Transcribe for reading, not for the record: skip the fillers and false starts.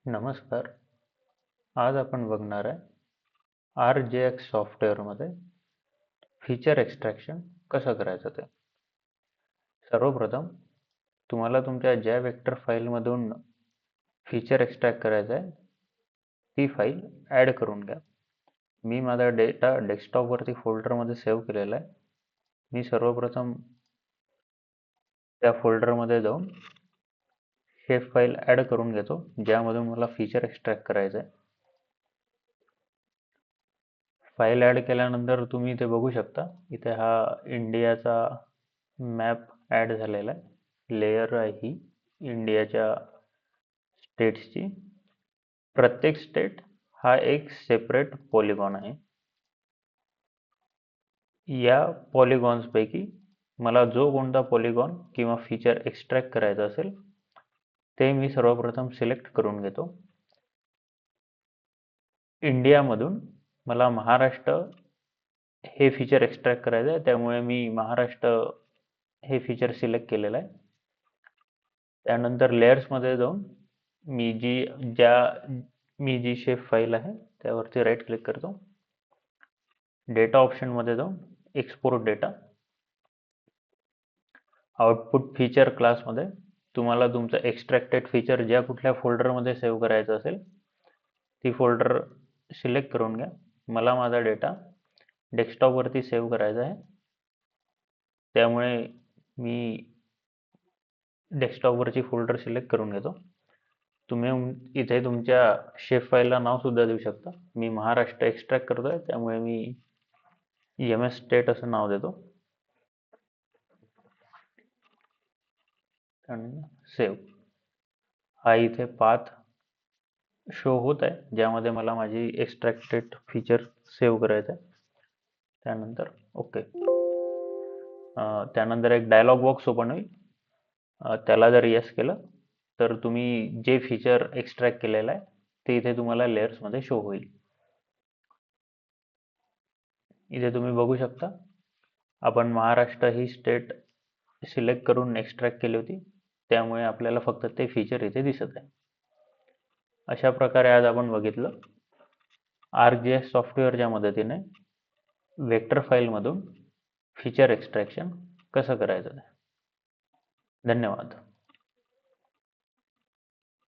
नमस्कार. आज आपण बघणार आहे ArcGIS सॉफ्टवेअरमध्ये फीचर एक्सट्रॅक्शन कसं करायचं ते. सर्वप्रथम तुम्हाला तुमच्या ज्या वेक्टर फाईलमधून फीचर एक्सट्रॅक्ट करायचं आहे ती फाईल ॲड करून घ्या. मी माझा डेटा डेस्कटॉपवरती फोल्डरमध्ये सेव्ह केलेला आहे. मी सर्वप्रथम त्या फोल्डरमध्ये जाऊन शेप फाईल ॲड करून घेतो ज्यामधून मला फीचर एक्सट्रॅक्ट करायचं आहे. फाईल ॲड केल्यानंतर तुम्ही इथे बघू शकता, इथे हा इंडियाचा मॅप ॲड झालेला आहे. लेयर आहे ही इंडियाच्या स्टेट्सची. प्रत्येक स्टेट हा एक सेपरेट पॉलिगॉन आहे. या पॉलिगॉन्स पैकी मला जो कोणता पॉलिगॉन किंवा फीचर एक्सट्रॅक्ट करायचा असेल ते मी सर्वप्रथम सिलेक्ट करून घेतो. इंडियामधून मला महाराष्ट्र हे फीचर एक्सट्रॅक्ट करायचं आहे, त्यामुळे मी महाराष्ट्र हे फीचर सिलेक्ट केलेलं आहे. त्यानंतर लेयर्समध्ये जाऊन मी जी शेप फाईल आहे त्यावरती राईट क्लिक करतो. डेटा ऑप्शनमध्ये जाऊन एक्सपोर्ट डेटा. आउटपुट फीचर क्लासमध्ये तुम्हाला तुमचं एक्सट्रॅक्टेड फीचर ज्या कुठल्या फोल्डरमध्ये सेव्ह करायचं असेल ती फोल्डर सिलेक्ट करून घ्या. मला माझा डेटा डेस्कटॉपवरती सेव्ह करायचा आहे, त्यामुळे मी डेस्कटॉपवरची फोल्डर सिलेक्ट करून घेतो. तुम्ही इथे तुमच्या शेप फाईलला नाव सुद्धा देऊ शकता. मी महाराष्ट्र एक्सट्रॅक्ट करतोय, त्यामुळे मी MS स्टेट असं नाव देतो. सेव्ह. हा इथे पाथ शो होत आहे ज्यामध्ये मला माझी एक्सट्रॅक्टेड फीचर सेव्ह करायचं आहे. त्यानंतर ओके. त्यानंतर एक डायलॉग बॉक्स ओपन होईल. त्याला जर येस केलं तर तुम्ही जे फीचर एक्सट्रॅक्ट केलेलं आहे ते इथे तुम्हाला लेयर्समध्ये शो होईल. इथे तुम्ही बघू शकता, आपण महाराष्ट्र ही स्टेट सिलेक्ट करून एक्सट्रॅक्ट केली होती, त्यामुळे आपल्याला फक्त ते फीचर इथे दिसत आहे. अशा प्रकारे आज आपण बघितलं ArcGIS सॉफ्टवेअरच्या मदतीने वेक्टर फाईलमधून फीचर एक्सट्रॅक्शन कसं करायचं. धन्यवाद.